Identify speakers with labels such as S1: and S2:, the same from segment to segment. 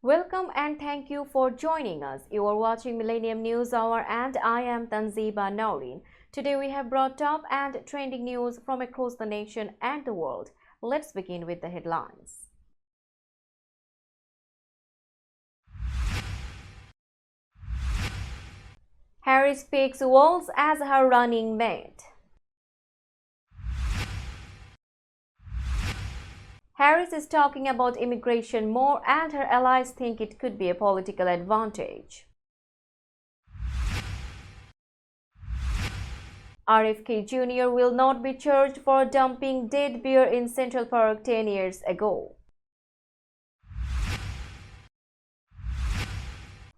S1: Welcome and thank you for joining us. You are watching Millennium News Hour and I am Tanziba Naurin. Today we have brought top and trending news from across the nation and the world. Let's begin with the headlines. Harris picks Walz as her running mate. Harris is talking about immigration more and her allies think it could be a political advantage. RFK Jr. will not be charged for dumping dead bear in Central Park 10 years ago.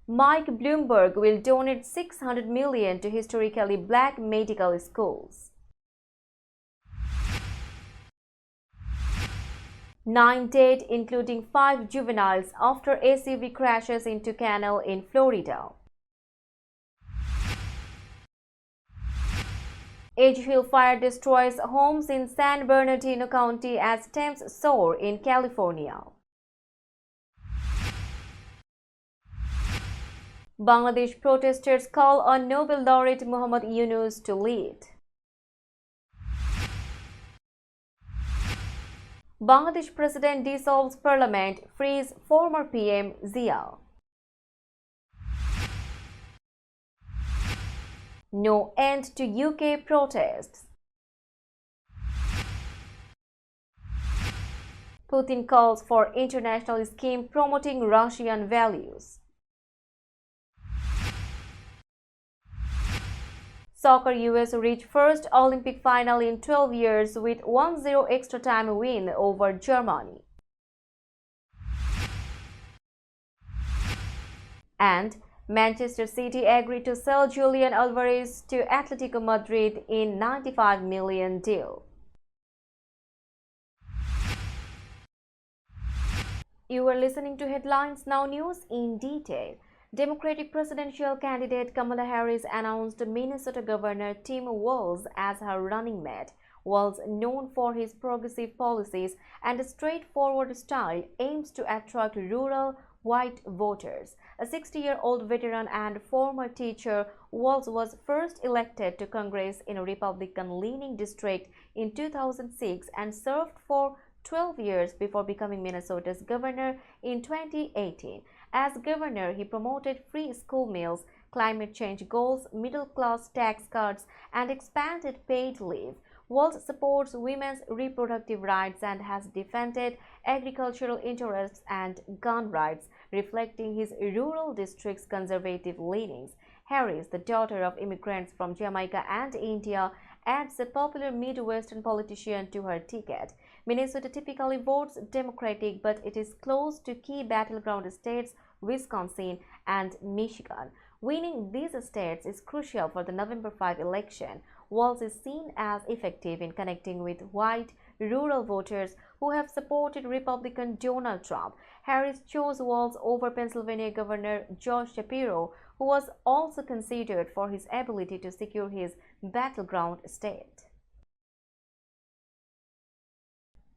S1: Mike Bloomberg will donate $600 million to historically black medical schools. 9 dead, including 5 juveniles, after SUV crashes into canal in Florida. Edge Hill fire destroys homes in San Bernardino County as temps soar in California. Bangladesh protesters call on Nobel laureate Muhammad Yunus to lead. Bangladesh president dissolves parliament, frees former PM Zia. No end to UK protests. Putin calls for international scheme promoting Russian values. Soccer US reached first Olympic final in 12 years with 1-0 extra time win over Germany. And Manchester City agreed to sell Julian Alvarez to Atletico Madrid in $95 million deal. You are listening to Headlines Now News in detail. Democratic presidential candidate Kamala Harris announced Minnesota Governor Tim Walz as her running mate. Walz, known for his progressive policies and straightforward style, aims to attract rural white voters. A 60-year-old veteran and former teacher, Walz was first elected to Congress in a Republican-leaning district in 2006 and served for 12 years before becoming Minnesota's governor in 2018. As governor, he promoted free school meals, climate change goals, middle-class tax cuts, and expanded paid leave. Walz supports women's reproductive rights and has defended agricultural interests and gun rights, reflecting his rural district's conservative leanings. Harris, the daughter of immigrants from Jamaica and India, adds a popular Midwestern politician to her ticket. Minnesota typically votes Democratic, but it is close to key battleground states Wisconsin and Michigan. Winning these states is crucial for the November 5 election. Walz is seen as effective in connecting with white rural voters who have supported Republican Donald Trump. Harris chose Walz over Pennsylvania Governor Josh Shapiro, who was also considered for his ability to secure his battleground state.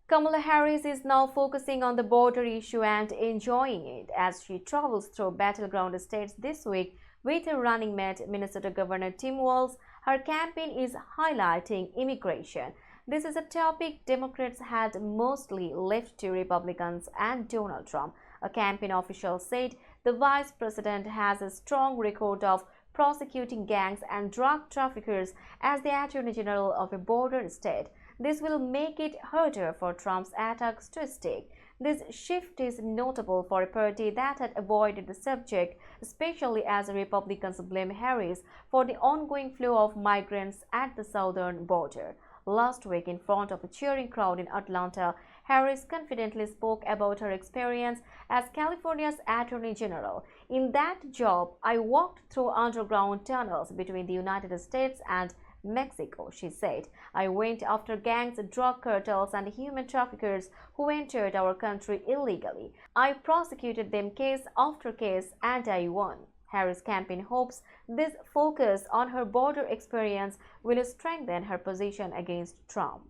S1: Kamala Harris is now focusing on the border issue and enjoying it as she travels through battleground states this week with her running mate, Minnesota Governor Tim Walz. Her campaign is highlighting immigration. This is a topic Democrats had mostly left to Republicans and Donald Trump. A campaign official said the vice president has a strong record of prosecuting gangs and drug traffickers as the attorney general of a border state. This will make it harder for Trump's attacks to stick. This shift is notable for a party that had avoided the subject, especially as Republicans blame Harris for the ongoing flow of migrants at the southern border. Last week, in front of a cheering crowd in Atlanta, Harris confidently spoke about her experience as California's Attorney General. "In that job, I walked through underground tunnels between the United States and Mexico," she said. "I went after gangs, drug cartels, and human traffickers who entered our country illegally. I prosecuted them case after case, and I won." Harris' campaign hopes this focus on her border experience will strengthen her position against Trump.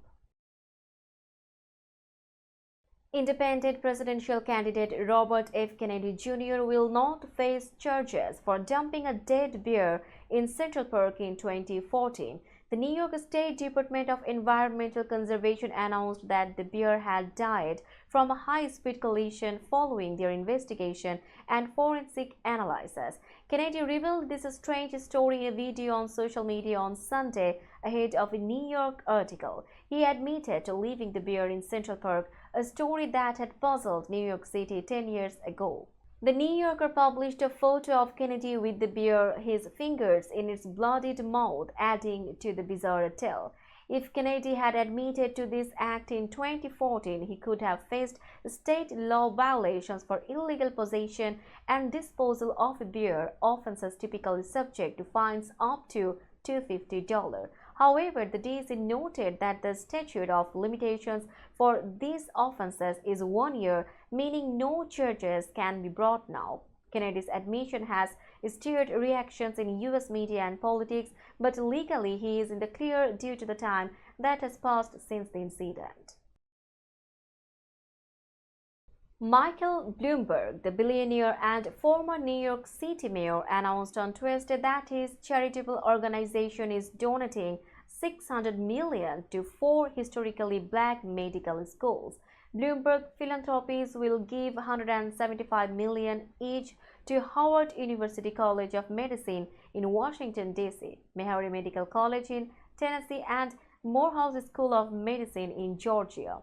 S1: Independent presidential candidate Robert F. Kennedy Jr. will not face charges for dumping a dead bear in Central Park in 2014. The New York State Department of Environmental Conservation announced that the bear had died from a high-speed collision following their investigation and forensic analysis. Kennedy revealed this strange story in a video on social media on Sunday ahead of a New York article. He admitted to leaving the bear in Central Park, a story that had puzzled New York City 10 years ago. The New Yorker published a photo of Kennedy with the bear, his fingers in its bloodied mouth, adding to the bizarre tale. If Kennedy had admitted to this act in 2014, he could have faced state law violations for illegal possession and disposal of a bear, offenses typically subject to fines up to $250. However, the DC noted that the statute of limitations for these offenses is 1 year, meaning no charges can be brought now. Kennedy's admission has stirred reactions in US media and politics, but legally he is in the clear due to the time that has passed since the incident. Michael Bloomberg, the billionaire and former New York City mayor, announced on Tuesday that his charitable organization is donating $600 million to 4 historically black medical schools. Bloomberg Philanthropies will give $175 million each to Howard University College of Medicine in Washington, D.C., Meharry Medical College in Tennessee, and Morehouse School of Medicine in Georgia.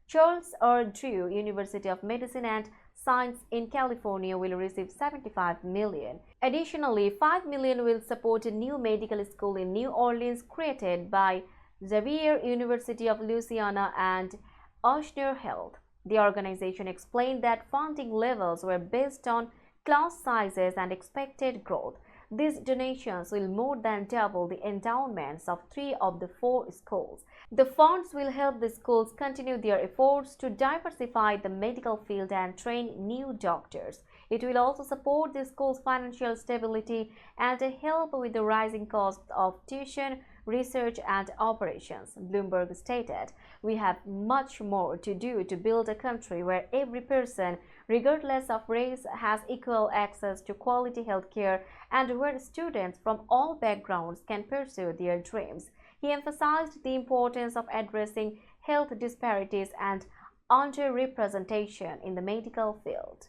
S1: Charles R. Drew University of Medicine and Science in California will receive $75 million. Additionally, $5 million will support a new medical school in New Orleans created by Xavier University of Louisiana and Ochsner Health. The organization explained that funding levels were based on class sizes and expected growth. These donations will more than double the endowments of 3 of the 4 schools. The funds will help the schools continue their efforts to diversify the medical field and train new doctors. It will also support the school's financial stability and help with the rising costs of tuition, research, and operations, Bloomberg stated. We have much more to do to build a country where every person, regardless of race, has equal access to quality health care and where students from all backgrounds can pursue their dreams. He emphasized the importance of addressing health disparities and underrepresentation in the medical field.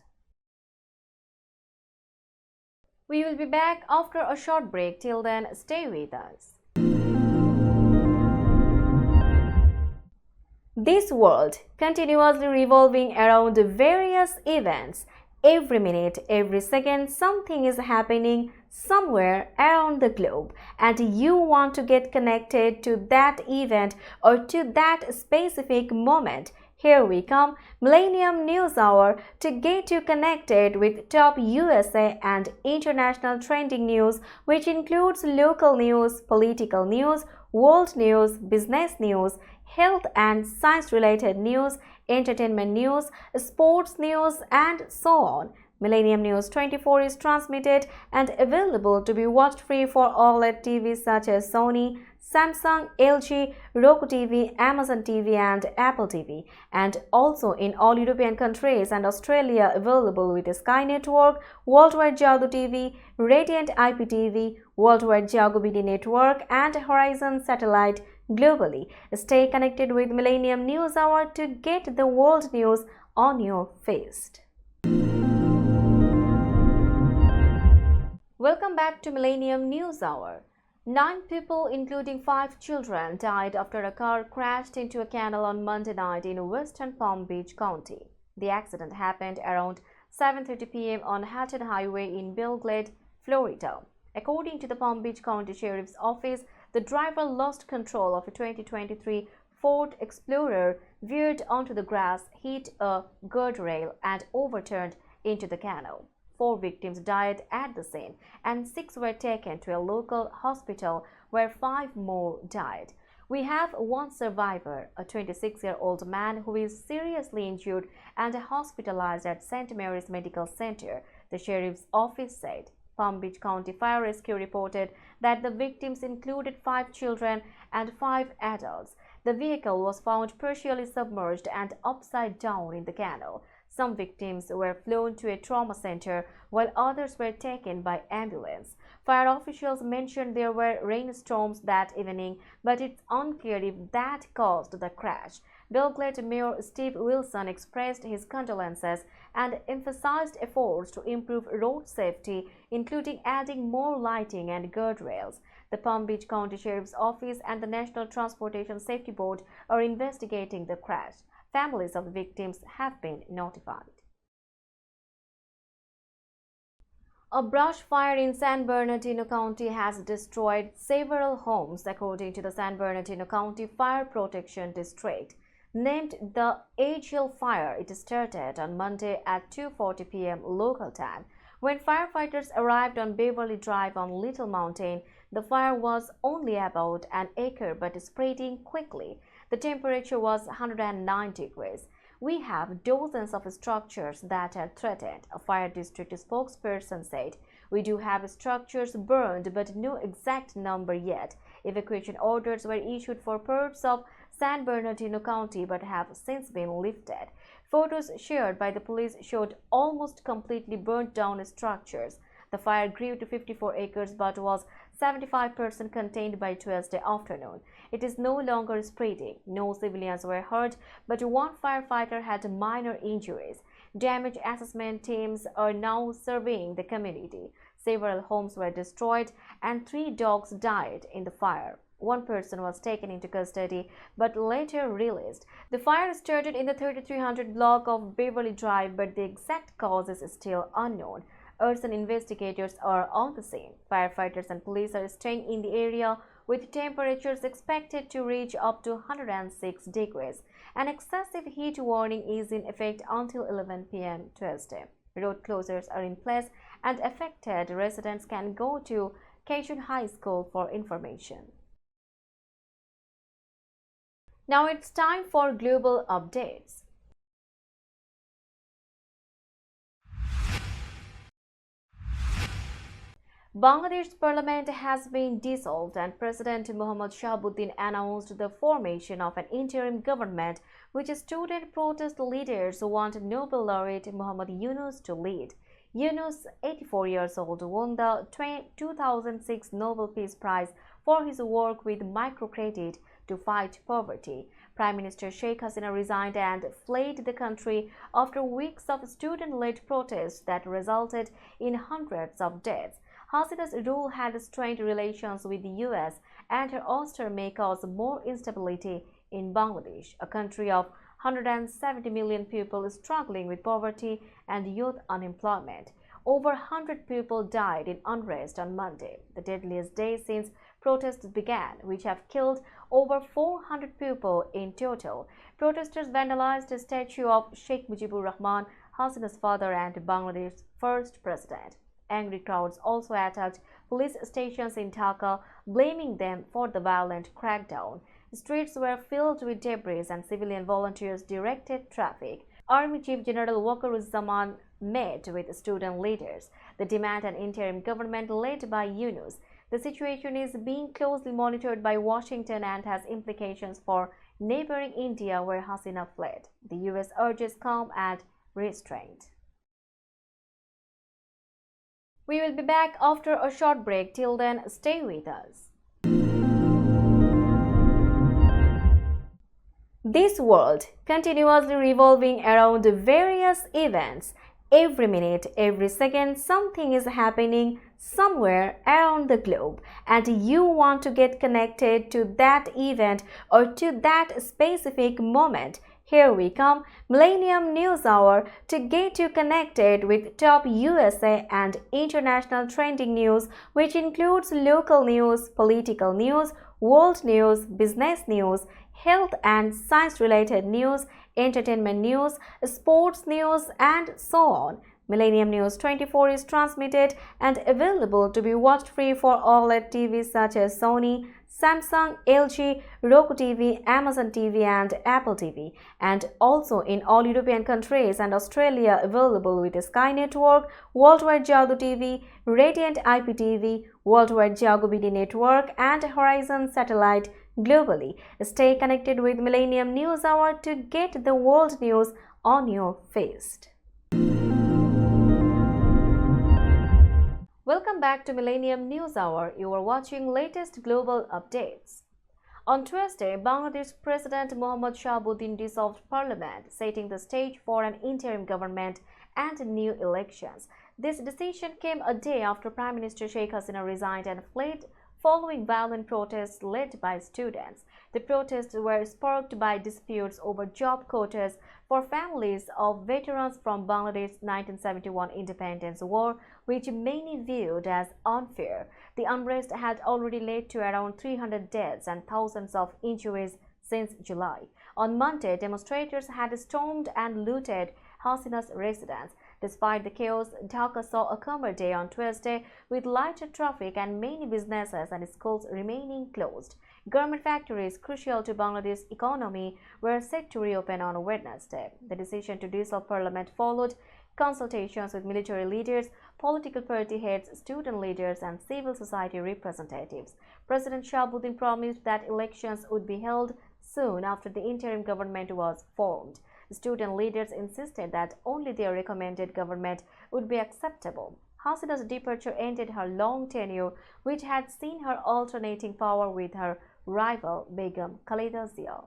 S1: We will be back after a short break. Till then, stay with us. This world continuously revolving around various events. Every minute, every second, something is happening somewhere around the globe, and you want to get connected to that event or to that specific moment. Here we come, Millennium News Hour, to get you connected with top USA and international trending news, which includes local news, political news, world news, business news, health and science-related news, entertainment news, sports news, and so on. Millennium News 24 is transmitted and available to be watched free for OLED TVs such as Sony, Samsung, LG, Roku TV, Amazon TV, and Apple TV, and also in all European countries and Australia available with Sky Network, Worldwide Jago TV, Radiant IPTV, Worldwide Jago BD Network, and Horizon Satellite globally. Stay connected with Millennium News Hour to get the world news on your feed. Welcome back to Millennium News Hour. 9 people, including 5 children, died after a car crashed into a canal on Monday night in western Palm Beach County. The accident happened around 7:30 p.m. on Hatton Highway in Belle Glade, Florida. According to the Palm Beach County Sheriff's Office, the driver lost control of a 2023 Ford Explorer, veered onto the grass, hit a guardrail, and overturned into the canal. 4 victims died at the scene, and 6 were taken to a local hospital where 5 more died. We have 1 survivor, a 26-year-old man who is seriously injured and hospitalized at St. Mary's Medical Center, the sheriff's office said. Palm Beach County Fire Rescue reported that the victims included 5 children and 5 adults. The vehicle was found partially submerged and upside down in the canal. Some victims were flown to a trauma center, while others were taken by ambulance. Fire officials mentioned there were rainstorms that evening, but it's unclear if that caused the crash. Belgrade Mayor Steve Wilson expressed his condolences and emphasized efforts to improve road safety, including adding more lighting and guardrails. The Palm Beach County Sheriff's Office and the National Transportation Safety Board are investigating the crash. Families of the victims have been notified. A brush fire in San Bernardino County has destroyed several homes, according to the San Bernardino County Fire Protection District. Named the AGL Fire, it started on Monday at 2:40 p.m. local time. When firefighters arrived on Beverly Drive on Little Mountain, the fire was only about an acre but spreading quickly. The temperature was 109 degrees. We have dozens of structures that are threatened, a fire district spokesperson said. We do have structures burned, but no exact number yet. Evacuation orders were issued for parts of San Bernardino County but have since been lifted. Photos shared by the police showed almost completely burnt down structures. The fire grew to 54 acres but was 75% contained by Tuesday afternoon. It is no longer spreading. No civilians were hurt, but one firefighter had minor injuries. Damage assessment teams are now surveying the community. Several homes were destroyed and 3 dogs died in the fire. One person was taken into custody but later released. The fire started in the 3300 block of Beverly Drive, but the exact cause is still unknown. Arson investigators are on the scene. Firefighters and police are staying in the area with temperatures expected to reach up to 106 degrees. An excessive heat warning is in effect until 11 p.m. Tuesday. Road closures are in place and affected residents can go to Cajun High School for information. Now it's time for global updates. Bangladesh's parliament has been dissolved and President Mohammad Shahabuddin announced the formation of an interim government which student protest leaders want Nobel laureate Muhammad Yunus to lead. Yunus, 84 years old, won the 2006 Nobel Peace Prize for his work with microcredit to fight poverty. Prime Minister Sheikh Hasina resigned and fled the country after weeks of student-led protests that resulted in hundreds of deaths. Hasina's rule had strained relations with the US, and her ouster may cause more instability in Bangladesh, a country of 170 million people struggling with poverty and youth unemployment. Over 100 people died in unrest on Monday, the deadliest day since protests began, which have killed over 400 people in total. Protesters vandalized a statue of Sheikh Mujibur Rahman, Hasina's father and Bangladesh's first president. Angry crowds also attacked police stations in Dhaka, blaming them for the violent crackdown. Streets were filled with debris and civilian volunteers directed traffic. Army Chief General Waqar-uz-Zaman met with student leaders. They demand an interim government led by Yunus. The situation is being closely monitored by Washington and has implications for neighboring India, where Hasina fled. The US urges calm and restraint. We will be back after a short break. Till then, stay with us. This world continuously revolving around various events. Every minute, every second, something is happening somewhere around the globe, and you want to get connected to that event or to that specific moment. Here we come, Millennium News Hour, to get you connected with top USA and international trending news, which includes local news, political news, world news, business news, health and science-related news, entertainment news, sports news, and so on. Millennium News 24 is transmitted and available to be watched free for OLED TVs such as Sony, Samsung, LG, Roku TV, Amazon TV and Apple TV, and also in all European countries and Australia available with Sky Network, Worldwide Jago TV, Radiant IPTV, Worldwide Jago BD Network and Horizon Satellite globally. Stay connected with Millennium News Hour to get the world news on your feed. Welcome back to Millennium News Hour. You are watching latest global updates. On Tuesday, Bangladesh President Mohammad Shahabuddin dissolved parliament, setting the stage for an interim government and new elections. This decision came a day after Prime Minister Sheikh Hasina resigned and fled following violent protests led by students. The protests were sparked by disputes over job quotas for families of veterans from Bangladesh's 1971 independence war, which many viewed as unfair. The unrest had already led to around 300 deaths and thousands of injuries since July. On Monday, demonstrators had stormed and looted Hasina's residence. Despite the chaos, Dhaka saw a calmer day on Tuesday with lighter traffic and many businesses and schools remaining closed. Garment factories crucial to Bangladesh's economy were set to reopen on Wednesday. The decision to dissolve parliament followed consultations with military leaders, political party heads, student leaders and civil society representatives. President Shahabuddin promised that elections would be held soon after the interim government was formed. Student leaders insisted that only their recommended government would be acceptable. Hasina's departure ended her long tenure, which had seen her alternating power with her rival Begum Khaleda Zia.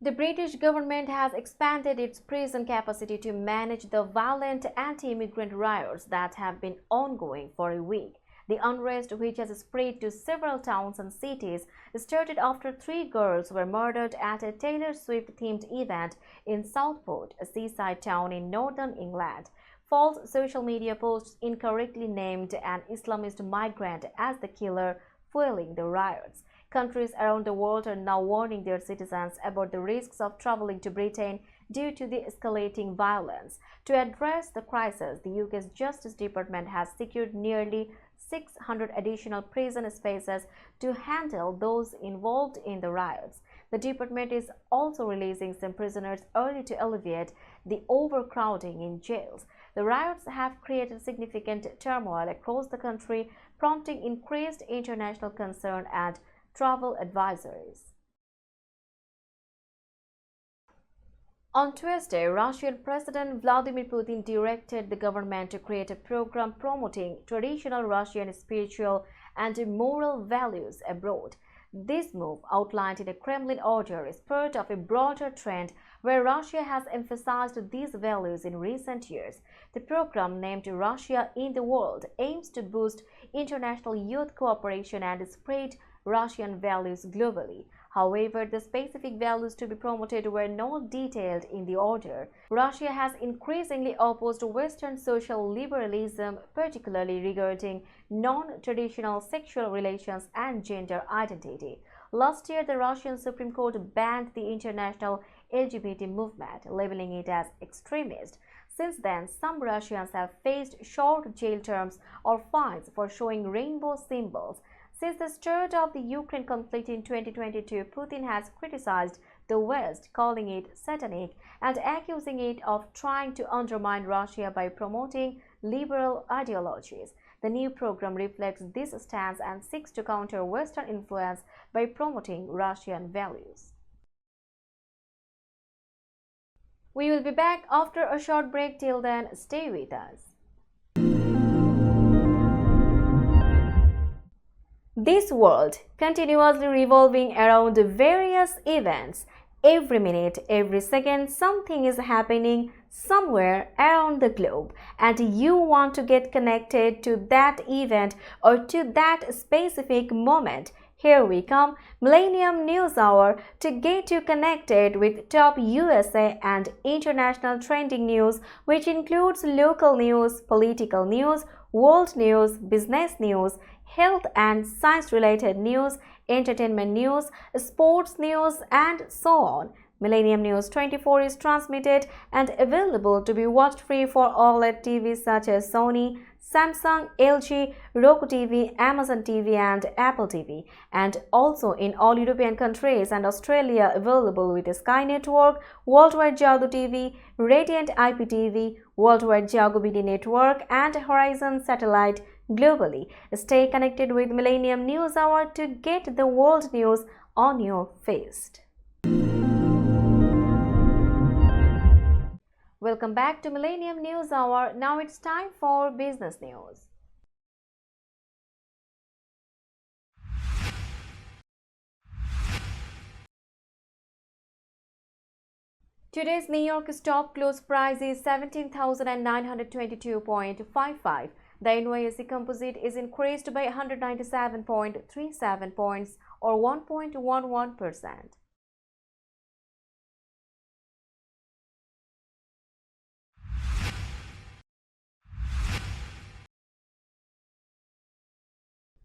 S1: The British government has expanded its prison capacity to manage the violent anti-immigrant riots that have been ongoing for a week. The unrest, which has spread to several towns and cities, started after 3 girls were murdered at a Taylor Swift-themed event in Southport, a seaside town in northern England. False social media posts incorrectly named an Islamist migrant as the killer, fueling the riots. Countries around the world are now warning their citizens about the risks of traveling to Britain due to the escalating violence. To address the crisis, the UK's Justice Department has secured nearly 600 additional prison spaces to handle those involved in the riots. The department is also releasing some prisoners early to alleviate the overcrowding in jails. The riots have created significant turmoil across the country, prompting increased international concern and travel advisories. On Tuesday, Russian President Vladimir Putin directed the government to create a program promoting traditional Russian spiritual and moral values abroad. This move, outlined in a Kremlin order, is part of a broader trend where Russia has emphasized these values in recent years. The program, named Russia in the World, aims to boost international youth cooperation and spread Russian values globally. However, the specific values to be promoted were not detailed in the order. Russia has increasingly opposed Western social liberalism, particularly regarding non-traditional sexual relations and gender identity. Last year, the Russian Supreme Court banned the international LGBT movement, labeling it as extremist. Since then, some Russians have faced short jail terms or fines for showing rainbow symbols. Since the start of the Ukraine conflict in 2022, Putin has criticized the West, calling it satanic and accusing it of trying to undermine Russia by promoting liberal ideologies. The new program reflects this stance and seeks to counter Western influence by promoting Russian values. We will be back after a short break. Till then, stay with us. This world continuously revolving around various events. Every minute, every second, something is happening somewhere around the globe, and you want to get connected to that event or to that specific moment. Here we come, Millennium News Hour, to get you connected with top USA and international trending news, which includes local news, political news, world news, business news, health and science-related news, entertainment news, sports news, and so on. Millennium News 24 is transmitted and available to be watched free for OLED TVs such as Sony, Samsung, LG, Roku TV, Amazon TV and Apple TV, and also in all European countries and Australia available with Sky Network, Worldwide Jago TV, Radiant IPTV, Worldwide Jago BD Network and Horizon Satellite globally. Stay connected with Millennium News Hour to get the world news on your feed. Welcome back to Millennium News Hour. Now it's time for business news. Today's New York stock close price is 17,922.55. The NYSE Composite is increased by 197.37 points or 1.11%.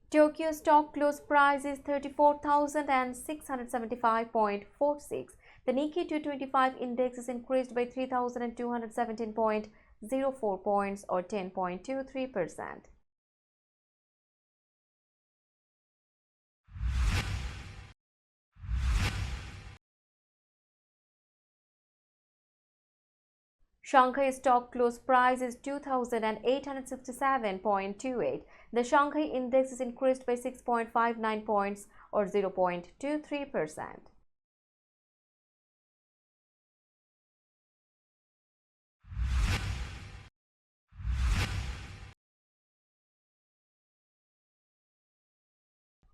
S1: Tokyo stock close price is 34,675.46. The Nikkei 225 index is increased by 3,217.04 points or 10.23%. Shanghai stock close price is 2,867.28. The Shanghai index is increased by 6.59 points or 0.23%.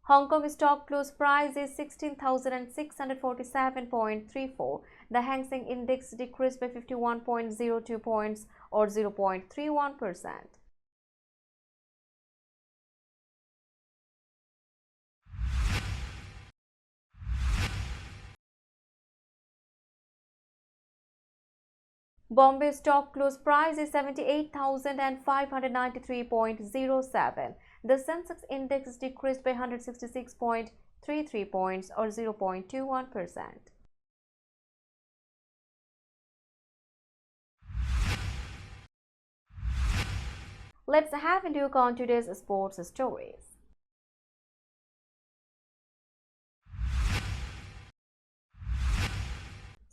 S1: Hong Kong stock close price is 16,647.34. The Hang Seng index decreased by 51.02 points or 0.31%. Bombay stock close price is 78,593.07. The Sensex index is decreased by 166.33 points or 0.21%. Let's have a look on today's sports stories.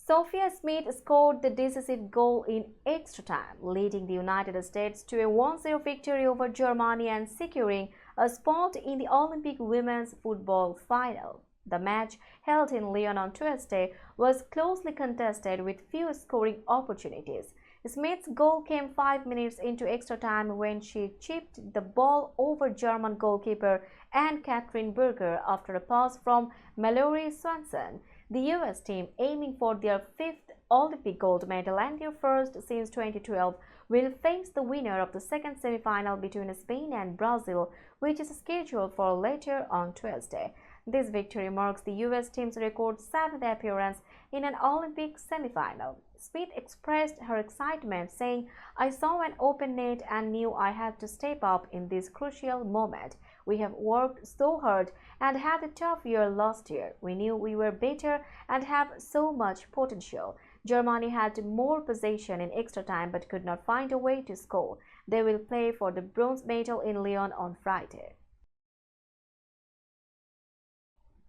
S1: Sophia Smith scored the decisive goal in extra time, leading the United States to a 1-0 victory over Germany and securing a spot in the Olympic women's football final. The match, held in Lyon on Tuesday, was closely contested with few scoring opportunities. Smith's goal came 5 minutes into extra time when she chipped the ball over German goalkeeper Anne-Katrin Berger after a pass from Mallory Swanson. The US team, aiming for their 5th Olympic gold medal and their first since 2012, will face the winner of the second semi-final between Spain and Brazil, which is scheduled for later on Tuesday. This victory marks the US team's record 7th appearance in an Olympic semi-final. Smith expressed her excitement, saying, "I saw an open net and knew I had to step up in this crucial moment. We have worked so hard and had a tough year last year. We knew we were better and have so much potential." Germany had more possession in extra time but could not find a way to score. They will play for the bronze medal in Lyon on Friday.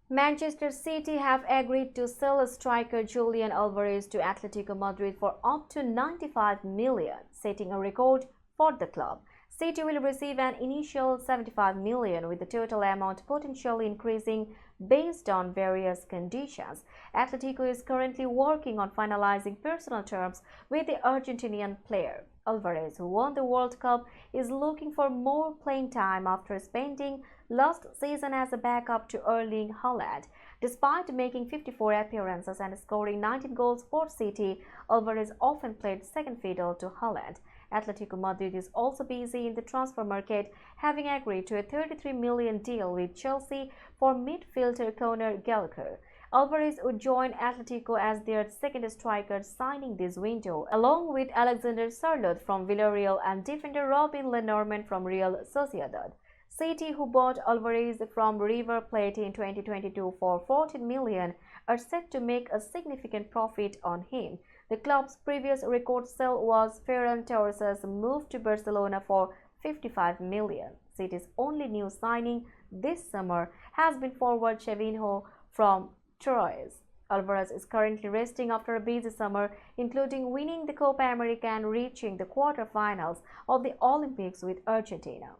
S1: Manchester City have agreed to sell striker Julian Alvarez to Atletico Madrid for up to 95 million, setting a record for the club. City will receive an initial 75 million, with the total amount potentially increasing based on various conditions. Atletico is currently working on finalizing personal terms with the Argentinian player. Alvarez, who won the World Cup, is looking for more playing time after spending last season as a backup to Erling Haaland. Despite making 54 appearances and scoring 19 goals for City, Alvarez often played second fiddle to Haaland. Atletico Madrid is also busy in the transfer market, having agreed to a 33 million deal with Chelsea for midfielder Conor Gallagher. Alvarez would join Atletico as their second striker signing this window, along with Alexander Sørloth from Villarreal and defender Robin Lenormand from Real Sociedad. City, who bought Alvarez from River Plate in 2022 for 14 million, are set to make a significant profit on him. The club's previous record sale was Ferran Torres' move to Barcelona for $55 million. City's only new signing this summer has been forward Chevinho from Troyes. Alvarez is currently resting after a busy summer, including winning the Copa America and reaching the quarterfinals of the Olympics with Argentina.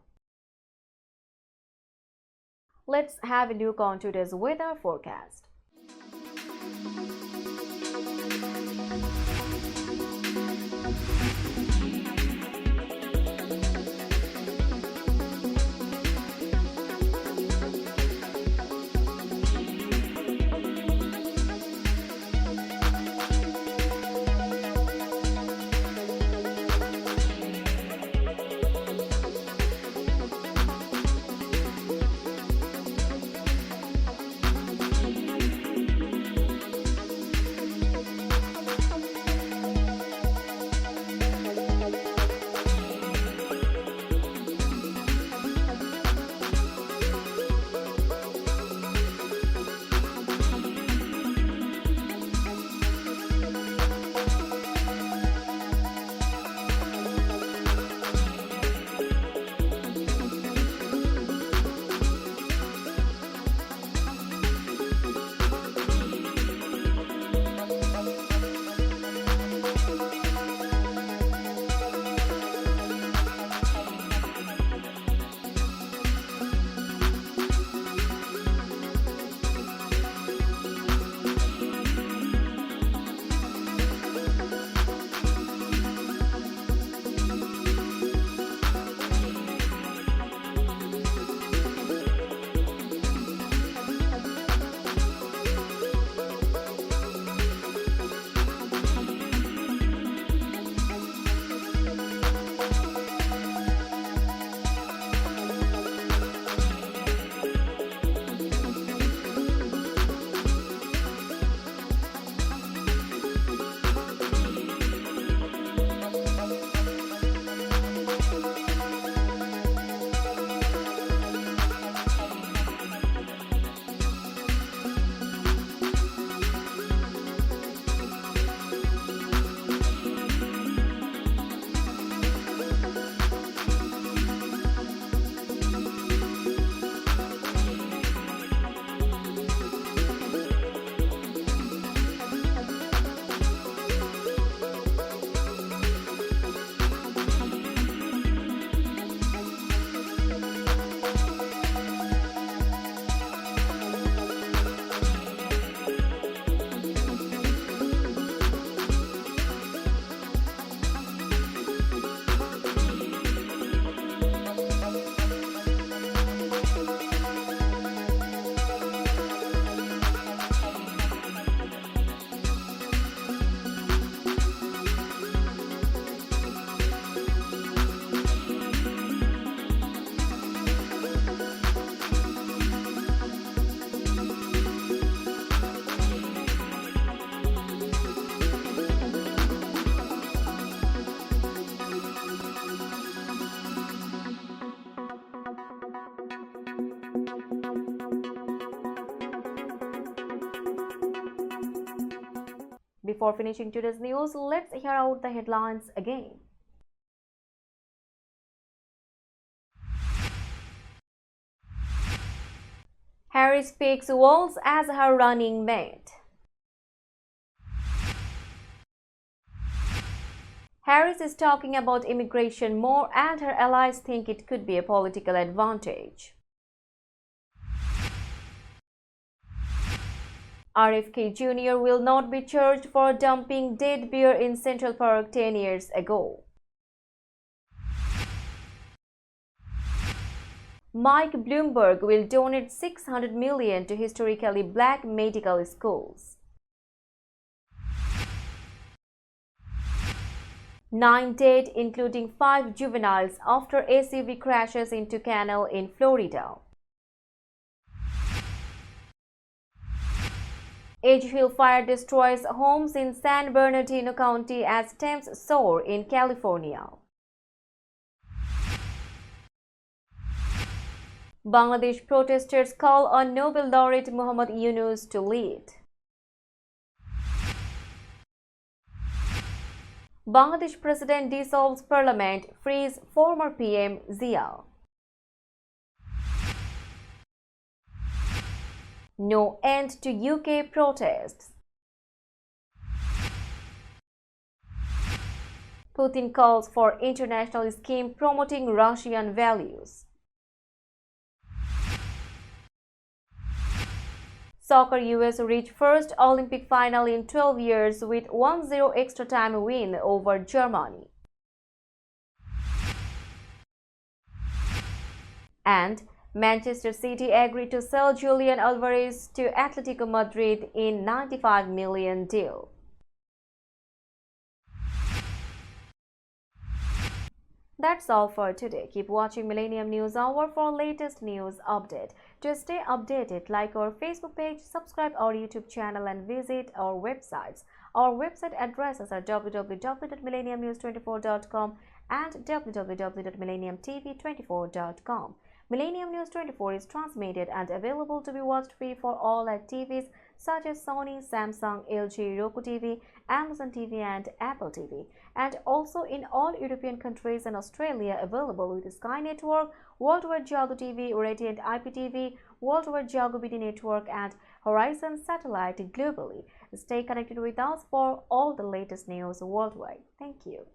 S1: Let's have a look on today's weather forecast. Before finishing today's news, let's hear out the headlines again. Harris picks Walz as her running mate. Harris is talking about immigration more and her allies think it could be a political advantage. RFK Jr. will not be charged for dumping dead bear in Central Park 10 years ago. Mike Bloomberg will donate $600 million to historically black medical schools. 9 dead, including 5 juveniles, after SUV crashes into canal in Florida. Edgehill fire destroys homes in San Bernardino County as temps soar in California. Bangladesh protesters call on Nobel laureate Muhammad Yunus to lead. Bangladesh President dissolves Parliament, frees former PM Zia. No end to UK protests. Putin calls for international scheme promoting Russian values. Soccer US reach first Olympic final in 12 years with 1-0 extra time win over Germany. And Manchester City agreed to sell Julian Alvarez to Atletico Madrid in $95 million deal. That's all for today. Keep watching Millennium News Hour for latest news update. To stay updated, like our Facebook page, subscribe our YouTube channel and visit our websites. Our website addresses are www.millenniumnews24.com and www.millenniumtv24.com. Millennium News 24 is transmitted and available to be watched free for all at TVs such as Sony, Samsung, LG, Roku TV, Amazon TV and Apple TV, and also in all European countries and Australia available with Sky Network, Worldwide Jago TV, Radiant IPTV, Worldwide Jago BD Network and Horizon Satellite globally. Stay connected with us for all the latest news worldwide. Thank you.